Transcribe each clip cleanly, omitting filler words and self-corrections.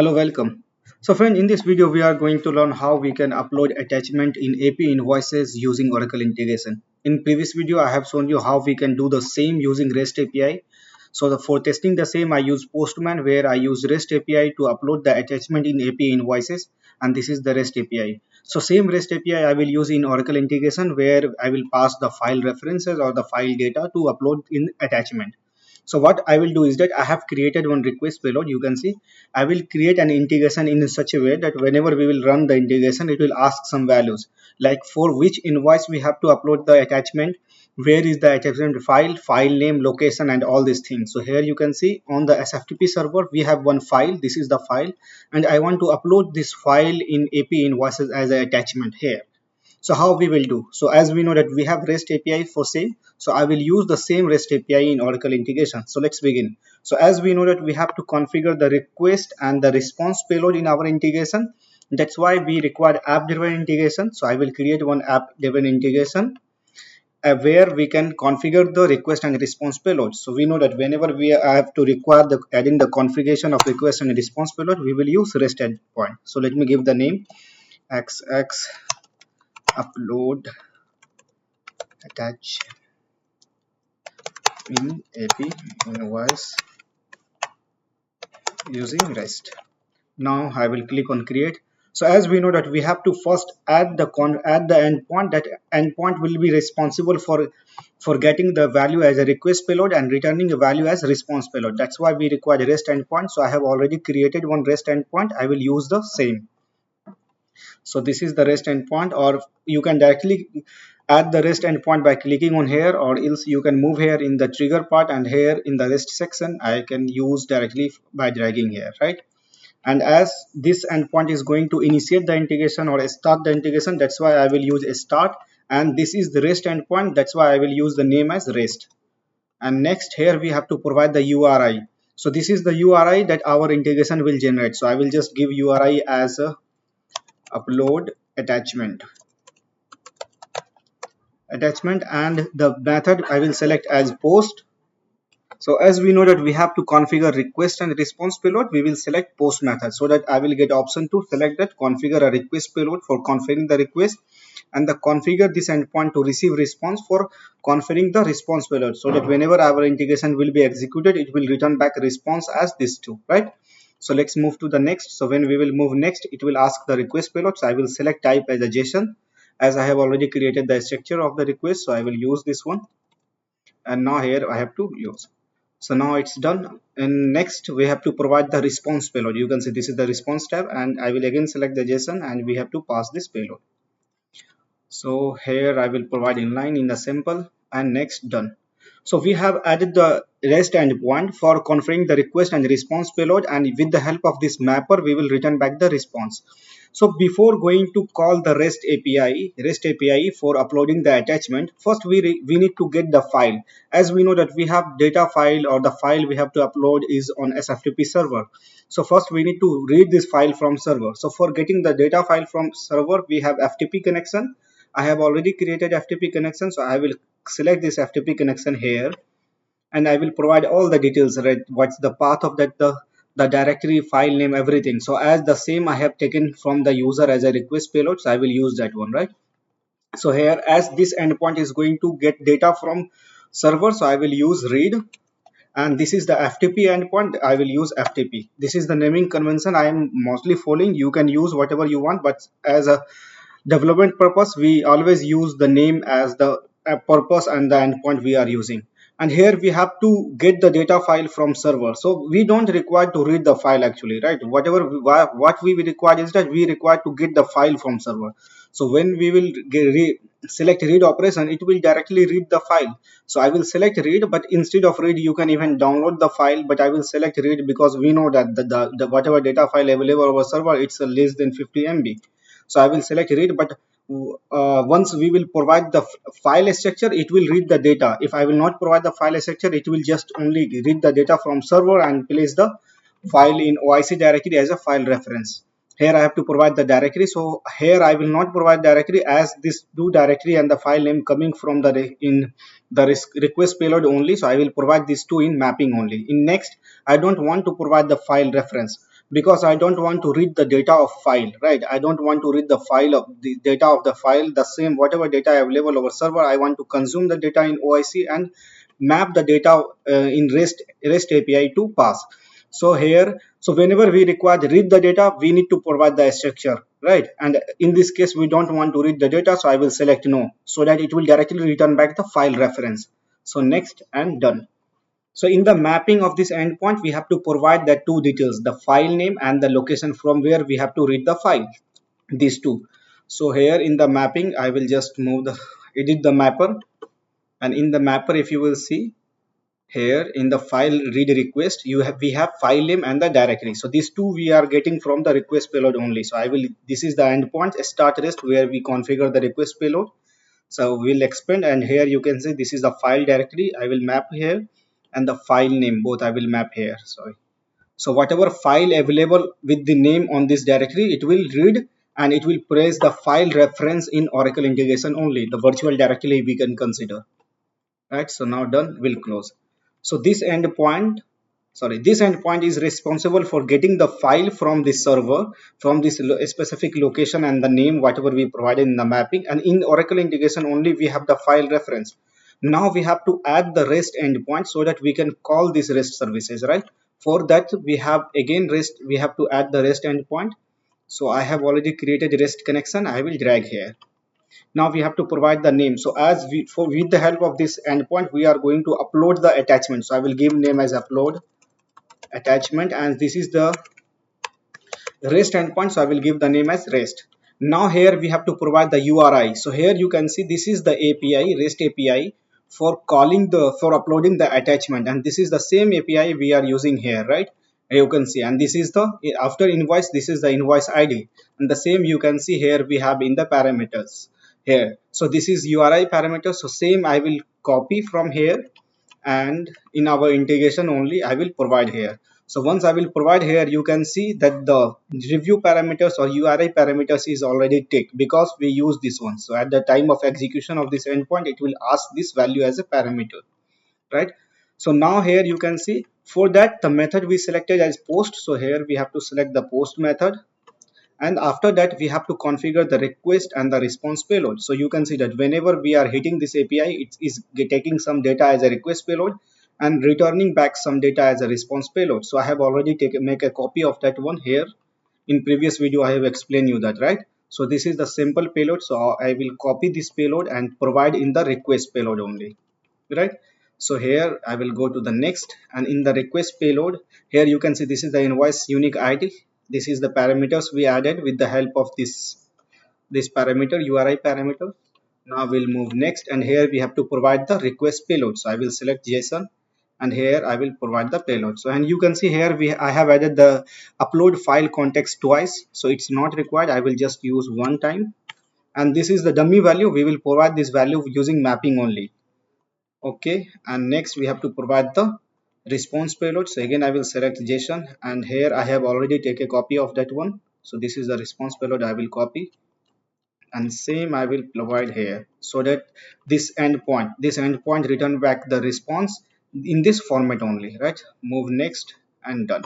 Hello, welcome. So friend, in this video we are going to learn how we can upload attachment in AP invoices using Oracle integration. In previous video I have shown you how we can do the same using REST API. For testing the same I use Postman, where I use REST API to upload the attachment in AP invoices, and this is the REST API. So same REST API I will use in Oracle integration, where I will pass the file references or the file data to upload in attachment. So what I will do is that I have created one request payload. You can see I will create an integration in such a way that whenever we will run the integration, it will ask some values like for which invoice we have to upload the attachment, where is the attachment file, file name, location, and all these things. So here you can see on the SFTP server we have one file. This is the file, and I want to upload this file in AP invoices as an attachment here. So how we will do? So as we know that we have REST API for same, so I will use the same REST API in Oracle integration. So let's begin. So as we know that we have to configure the request and the response payload in our integration. That's why we require app driven integration. So I will create one app driven integration where we can configure the request and response payload. So we know that whenever we have to require the adding the configuration of request and response payload, we will use REST endpoint. So let me give the name XX upload attach in AP invoice using REST. Now I will click on create. So as we know that we have to first add the endpoint. That endpoint will be responsible for getting the value as a request payload and returning a value as response payload. That's why we require REST endpoint. So I have already created one REST endpoint. I will use the same. So this is the REST endpoint, or you can directly add the REST endpoint by clicking on here, or else you can move here in the trigger part, and here in the REST section I can use directly by dragging here, right? And as this endpoint is going to initiate the integration or start the integration, that's why I will use a start, and this is the REST endpoint. That's why I will use the name as REST. And next here we have to provide the URI. So this is the URI that our integration will generate. So I will just give URI as a upload attachment, and the method I will select as post. So as we know that we have to configure request and response payload, we will select post method, so that I will get option to select that configure a request payload for configuring the request, and the configure this endpoint to receive response for configuring the response payload, so that whenever our integration will be executed, it will return back response as this two, right? So let's move to the next. So when we will move next, it will ask the request payload. So I will select type as a JSON, as I have already created the structure of the request. So I will use this one, and now here I have to use. So now it's done. And next we have to provide the response payload. You can see this is the response tab, and I will again select the JSON, and we have to pass this payload. So here I will provide inline in the sample, and next done. So we have added the REST endpoint for configuring the request and response payload, and with the help of this mapper we will return back the response. So before going to call the REST API for uploading the attachment, first we need to get the file. As we know that we have data file, or the file we have to upload is on SFTP server. So first we need to read this file from server. So for getting the data file from server, we have FTP connection. I have already created FTP connection, so I will select this FTP connection here, and I will provide all the details, right? What's the path of that, the directory, file name, everything. So as the same I have taken from the user as a request payload, so I will use that one, right? So here, as this endpoint is going to get data from server, so I will use read, and this is the FTP endpoint. I will use FTP. This is the naming convention I am mostly following. You can use whatever you want, but as a development purpose, we always use the name as the purpose and the endpoint we are using. And here we have to get the data file from server, so we don't require to read the file actually, right? What we require is that we require to get the file from server. So when we will select read operation, it will directly read the file. So I will select read, but instead of read you can even download the file, but I will select read because we know that the whatever data file available over server, it's less than 50 MB. So I will select read, but once we will provide the file structure, it will read the data. If I will not provide the file structure, it will just only read the data from server and place the file in OIC directory as a file reference. Here I have to provide the directory. So here I will not provide directory, as this do directory and the file name coming from the request payload only. So I will provide these two in mapping only. In next, I don't want to provide the file reference, because I don't want to read the data of file, right? I don't want to read the file of the data of the file, the same whatever data available over server. I want to consume the data in OIC and map the data in REST API to pass. So here, so whenever we require to read the data, we need to provide the structure, right? And in this case, we don't want to read the data, so I will select no, so that it will directly return back the file reference. So next and done. So in the mapping of this endpoint, we have to provide the two details, the file name and the location from where we have to read the file, these two. So here in the mapping, I will just move the edit the mapper, and in the mapper, if you will see here in the file read request, we have file name and the directory. So these two we are getting from the request payload only. So I will, this is the endpoint start rest where we configure the request payload. So we'll expand, and here you can see this is the file directory. I will map here, and the file name both I will map here. Sorry. So whatever file available with the name on this directory, it will read and it will praise the file reference in Oracle integration only. The virtual directory we can consider. Right. So now done. We'll close. So this endpoint is responsible for getting the file from this server, from this specific location and the name whatever we provided in the mapping, and in Oracle integration only we have the file reference. Now we have to add the REST endpoint so that we can call these REST services, right? For that we have again REST, we have to add the REST endpoint. So I have already created REST connection. I will drag here. Now we have to provide the name. So as we, for with the help of this endpoint, we are going to upload the attachment. So I will give name as upload attachment, and this is the REST endpoint. So I will give the name as REST. Now here we have to provide the URI. So here you can see this is the API, REST API for calling the, for uploading the attachment, and this is the same API we are using here, right? You can see, and this is the after invoice, this is the invoice ID, and the same you can see here we have in the parameters here. So this is URI parameter. So same I will copy from here, and in our integration only I will provide here. So once I will provide here, you can see that the review parameters or URI parameters is already ticked because we use this one. So at the time of execution of this endpoint, it will ask this value as a parameter, right? So now here you can see for that the method we selected as post. So here we have to select the post method, and after that we have to configure the request and the response payload. So you can see that whenever we are hitting this API, it is taking some data as a request payload and returning back some data as a response payload. So I have already make a copy of that one here. In previous video I have explained you that, right? So this is the simple payload. So I will copy this payload and provide in the request payload only, right? So here I will go to the next, and in the request payload, here you can see this is the invoice unique ID. This is the parameters we added with the help of this parameter, URI parameter. Now we'll move next, and here we have to provide the request payload. So I will select JSON, and here I will provide the payload. So and you can see here I have added the upload file context twice, so it's not required. I will just use one time, and this is the dummy value. We will provide this value using mapping only. Okay, and next we have to provide the response payload. So again I will select JSON, and here I have already taken a copy of that one. So this is the response payload. I will copy, and same I will provide here, so that this endpoint return back the response in this format only, right? Move next and done.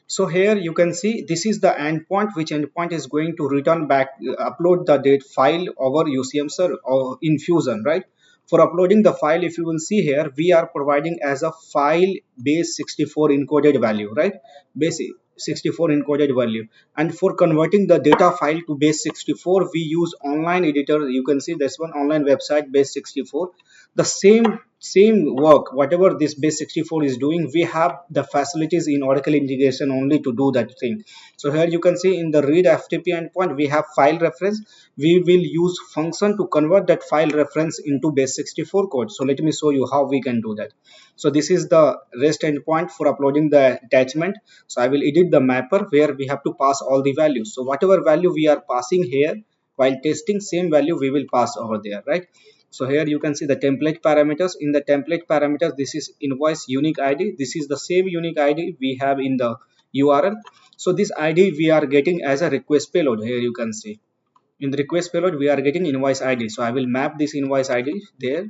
So here you can see this is the endpoint, which endpoint is going to return back, upload the date file over UCM server or in Fusion, right? For uploading the file, if you will see here, we are providing as a file base 64 encoded value, right? Base 64 encoded value. And for converting the data file to base 64, we use online editor. You can see this one, online website base 64. The same work whatever this base 64 is doing, we have the facilities in Oracle integration only to do that thing. So here you can see in the read FTP endpoint we have file reference. We will use function to convert that file reference into base 64 code. So let me show you how we can do that. So this is the REST endpoint for uploading the attachment. So I will edit the mapper where we have to pass all the values. So whatever value we are passing here while testing, same value we will pass over there, right? So here you can see the template parameters. In the template parameters, this is invoice unique ID. This is the same unique ID we have in the URL. So this ID we are getting as a request payload. Here you can see in the request payload we are getting invoice ID. So I will map this invoice ID there.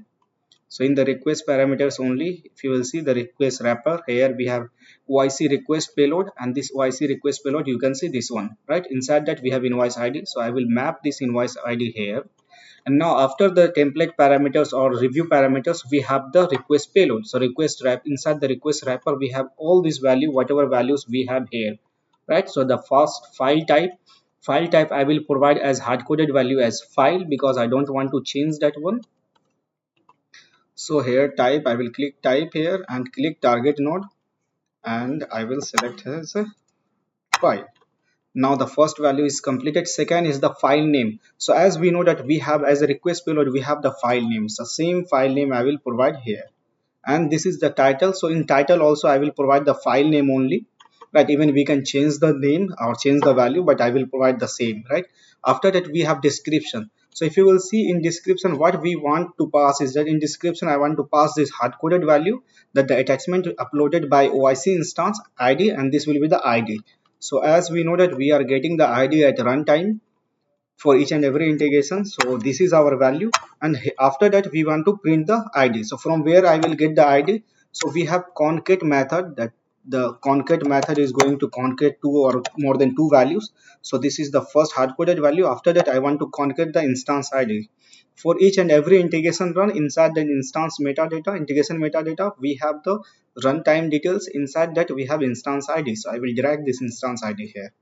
So in the request parameters only, if you will see the request wrapper, here we have OIC request payload, and this OIC request payload, you can see this one, right? Inside that we have invoice ID. So I will map this invoice ID here. And now after the template parameters or review parameters, we have the request payload. So request wrap, inside the request wrapper, we have all these value, whatever values we have here, right? So the first file type I will provide as hard coded value as file, because I don't want to change that one. So here type, I will click type here and click target node, and I will select as a file. Now the first value is completed. Second is the file name. So as we know that we have as a request payload, we have the file name. So same file name I will provide here. And this is the title. So in title also I will provide the file name only, right? Even we can change the name or change the value, but I will provide the same, right? After that we have description. So if you will see in description, what we want to pass is that in description I want to pass this hard coded value, that the attachment uploaded by OIC instance ID, and this will be the ID. So as we know that we are getting the ID at runtime for each and every integration, so this is our value. And after that we want to print the ID. So from where I will get the ID? So we have concat method, that the concat method is going to concat two or more than two values. So this is the first hard coded value. After that I want to concat the instance ID. For each and every integration run, inside the instance metadata, integration metadata, we have the runtime details. Inside that we have instance ID. So I will drag this instance ID here,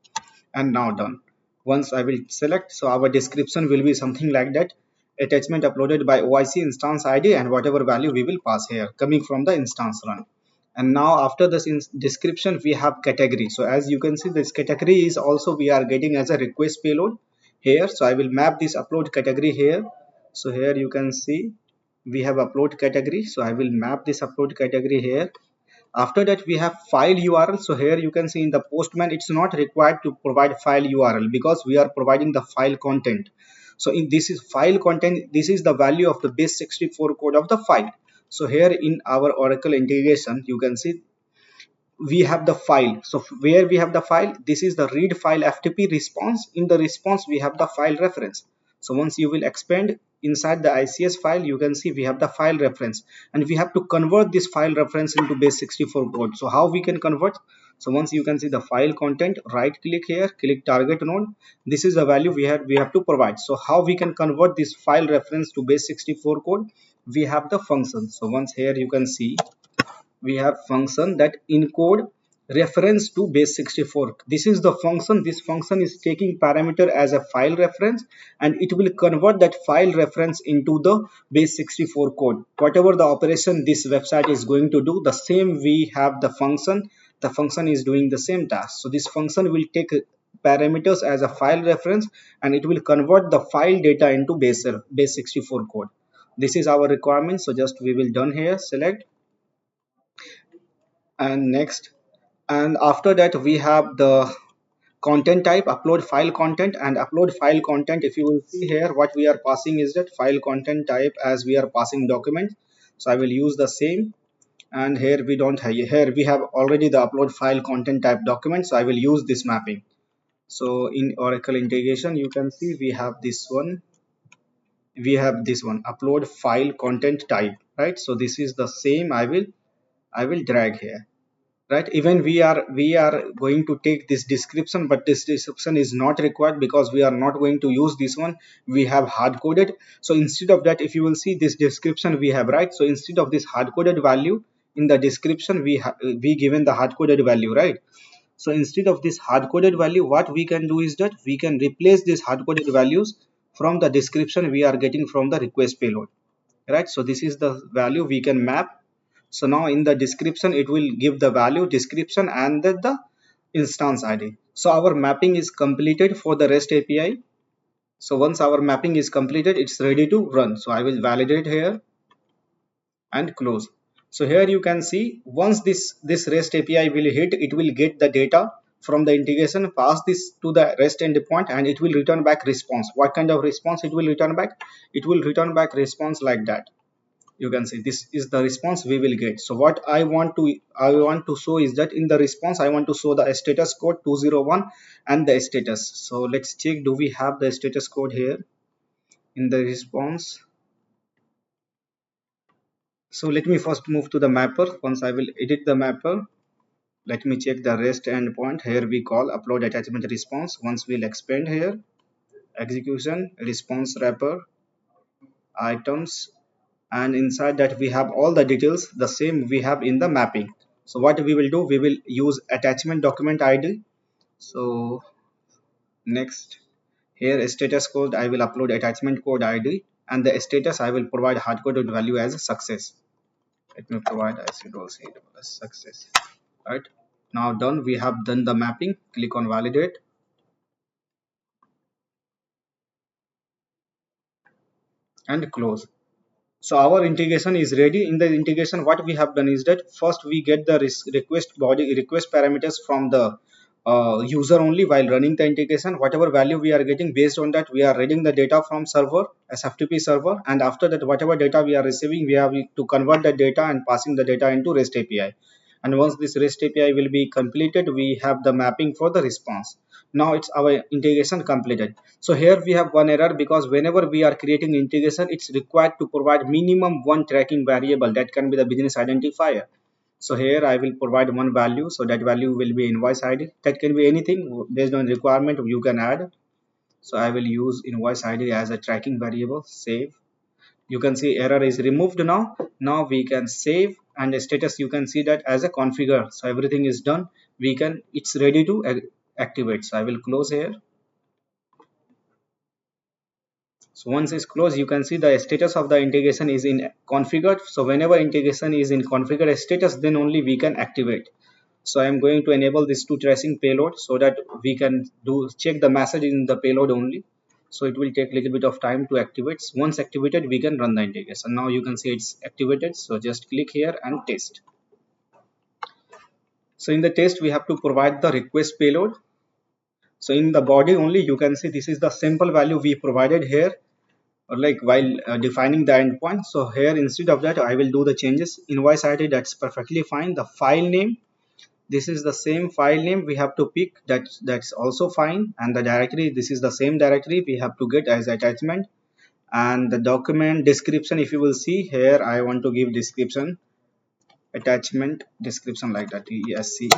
and now done. Once I will select, so our description will be something like that: attachment uploaded by OIC instance ID, and whatever value we will pass here coming from the instance run. And now after this description we have category. So as you can see, this category is also we are getting as a request payload here. So I will map this upload category here. So here you can see we have upload category. So I will map this upload category here. After that we have file URL. So here you can see in the Postman it's not required to provide file URL, because we are providing the file content. So in this is file content, this is the value of the base 64 code of the file. So here in our Oracle integration you can see we have the file. So where we have the file, this is the read file FTP response. In the response we have the file reference. So once you will expand inside the ICS file, you can see we have the file reference, and we have to convert this file reference into base 64 code. So how we can convert? So once you can see the file content, right click here, click target node. This is the value we have to provide. So how we can convert this file reference to base 64 code? We have the function. So once here you can see we have function that encode reference to base 64. This is the function. This function is taking parameter as a file reference, and it will convert that file reference into the base 64 code. Whatever the operation this website is going to do, the same we have the function. The function is doing the same task. So this function will take parameters as a file reference, and it will convert the file data into base 64 code. This is our requirement. So just we will done here, select, and next. And after that we have the content type, upload file content. And upload file content, if you will see here, what we are passing is that file content type as we are passing document. So I will use the same. And here we don't have, here we have already the upload file content type document. So I will use this mapping. So in Oracle integration you can see we have this one, upload file content type, right? So this is the same. I will drag here, right? Even we are going to take this description, but this description is not required because we are not going to use this one. We have hard coded. So instead of that, if you will see this description we have, right? So instead of this hard coded value in the description, we given the hard coded value, right? So instead of this hard coded value, what we can do is that we can replace these hard coded values from the description we are getting from the request payload, right? So this is the value we can map. So now in the description it will give the value description and then the instance ID. So our mapping is completed for the REST API. So once our mapping is completed, it's ready to run. So I will validate here and close. So here you can see once this REST API will hit, it will get the data from the integration, pass this to the REST endpoint, and it will return back response. What kind of response it will return back? It will return back response like that. You can see this is the response we will get. So what I want to show is that in the response I want to show the status code 201 and the status. So let's check, do we have the status code here in the response? So let me first move to the mapper. Once I will edit the mapper, let me check the REST endpoint. Here we call upload attachment response. Once we'll expand here, execution, response wrapper, items, and inside that we have all the details the same we have in the mapping. So what we will do, we will use attachment document ID. So next, here status code, I will upload attachment code ID, and the status I will provide hardcoded value as success. Let me provide as success. Right, now done, we have done the mapping. Click on validate and close. So our integration is ready. In the integration, what we have done is that first we get the request body request parameters from the user only while running the integration. Whatever value we are getting, based on that we are reading the data from server, SFTP server, and after that whatever data we are receiving, we have to convert the data and passing the data into REST API. And once this REST API will be completed, we have the mapping for the response. Now it's our integration completed. So here we have one error, because whenever we are creating integration, it's required to provide minimum one tracking variable, that can be the business identifier. So here I will provide one value, so that value will be invoice ID. That can be anything based on requirement you can add. So I will use invoice ID as a tracking variable. Save. You can see error is removed. Now we can save, and the status you can see that as a configure. So everything is done. It's ready to activate. So I will close here. So once it's closed, you can see the status of the integration is in configured. So whenever integration is in configured status, then only we can activate. So I am going to enable this to tracing payload, so that we can do check the message in the payload only. So it will take a little bit of time to activate. Once activated, we can run the integration. Now you can see it's activated. So just click here and test. So in the test, we have to provide the request payload. So in the body only, you can see this is the simple value we provided here, or like while defining the endpoint. So here instead of that, I will do the changes. Invoice ID, that's perfectly fine. The file name, this is the same file name we have to pick, that's also fine. And the directory, this is the same directory we have to get as attachment. And the document description, if you will see here, I want to give description, attachment description, like that, ESC.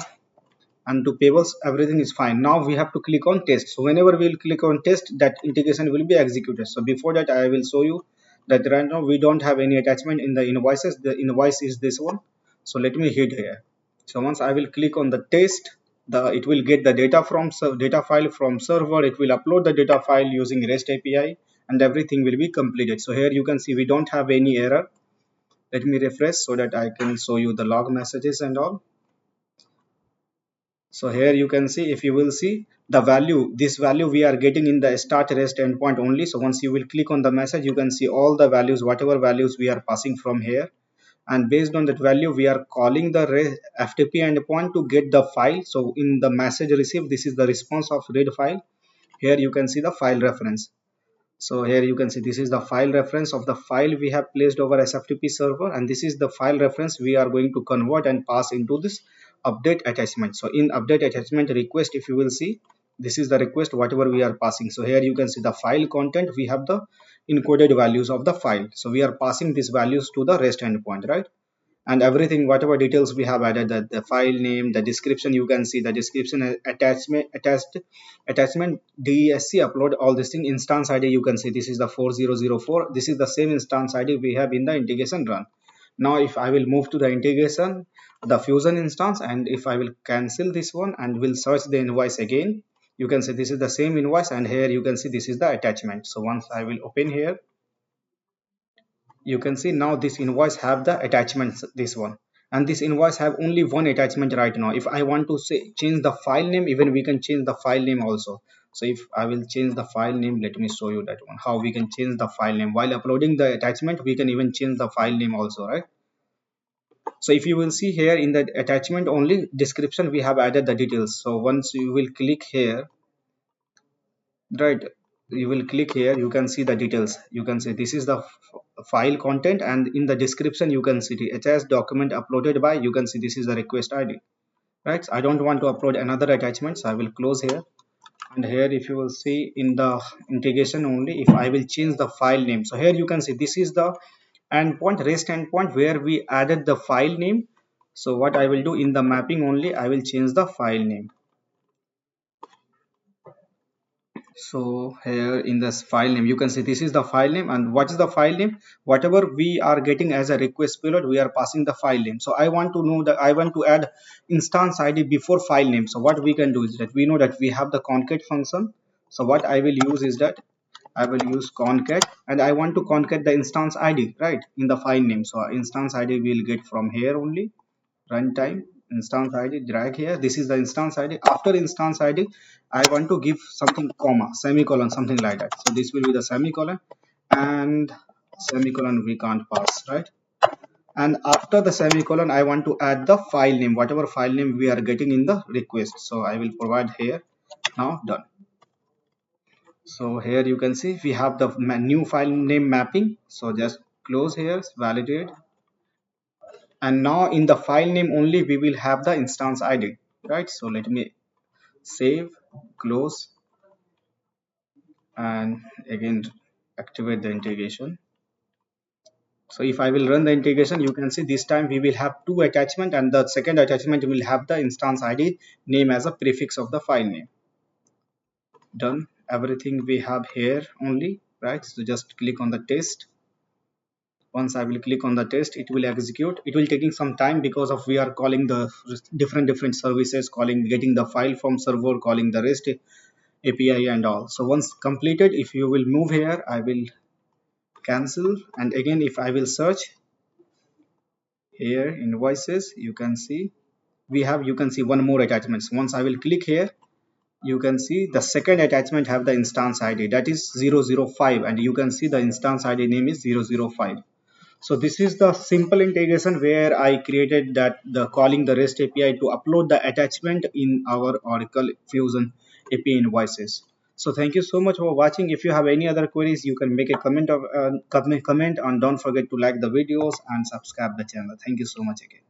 And to payables, everything is fine. Now we have to click on test. So whenever we will click on test, that integration will be executed. So before that, I will show you that right now we don't have any attachment in the invoices. The invoice is this one. So let me hit here. So once I will click on the test, it will get the data from data file from server. It will upload the data file using REST API, and everything will be completed. So here you can see we don't have any error. Let me refresh so that I can show you the log messages and all. So here you can see, if you will see the value, this value we are getting in the start REST endpoint only. So once you will click on the message, you can see all the values, whatever values we are passing from here. And based on that value, we are calling the FTP endpoint to get the file. So in the message received, this is the response of read file. Here you can see the file reference. So here you can see this is the file reference of the file we have placed over SFTP server, and this is the file reference we are going to convert and pass into this update attachment. So in update attachment request, if you will see, this is the request whatever we are passing. So here you can see the file content, we have the encoded values of the file. So we are passing these values to the REST endpoint, right? And everything, whatever details we have added, the file name, the description, you can see the description, attachment DESC upload, all this thing. Instance ID, you can see this is the 4004. This is the same instance ID we have in the integration run. Now if I will move to the integration, the fusion instance, and if I will cancel this one and will search the invoice again, you can see this is the same invoice, and here you can see this is the attachment. So once I will open here, you can see now this invoice have the attachments, this one. And this invoice have only one attachment right now. If I want to say change the file name, even we can change the file name also. So if I will change the file name, let me show you that one, how we can change the file name while uploading the attachment. We can even change the file name also, right? So if you will see here in the attachment only description, we have added the details. So once you will click here, right, you will click here, you can see the details. You can see this is the file content, and in the description you can see the attached document uploaded by, you can see this is the request ID, right? I don't want to upload another attachment, so I will close here. And here if you will see in the integration only, if I will change the file name, so here you can see this is the endpoint, REST endpoint, where we added the file name. So what I will do in the mapping only, I will change the file name. So here in this file name, you can see this is the file name. And what is the file name? Whatever we are getting as a request payload, we are passing the file name. So I want to know that I want to add instance ID before file name. So what we can do is that we know that we have the concat function. So what I will use is that I will use concat, and I want to concat the instance ID right in the file name. So instance ID will get from here only. Runtime instance id, drag here, this is the instance id. After instance id, I want to give something comma, semicolon, something like that. So this will be the semicolon, and semicolon we can't pass, right? And after the semicolon, I want to add the file name, whatever file name we are getting in the request. So I will provide here. Now done. So here you can see we have the new file name mapping. So just close here, validate, and now in the file name only we will have the instance id, right? So let me save, close, and again activate the integration. So if I will run the integration, you can see this time we will have two attachment, and the second attachment will have the instance id name as a prefix of the file name. Done. Everything we have here only, right? So just click on the test. Once I will click on the test, it will execute. It will taking some time because of we are calling the different services, calling, getting the file from server, calling the REST API and all. So once completed, if you will move here, I will cancel, and again if I will search here invoices, you can see we have, you can see one more attachments. Once I will click here, you can see the second attachment have the instance ID, that is 005, and you can see the instance ID name is 005. So this is the simple integration where I created that the calling the REST API to upload the attachment in our Oracle Fusion AP invoices. So thank you so much for watching. If you have any other queries, you can make a comment and don't forget to like the videos and subscribe the channel. Thank you so much again.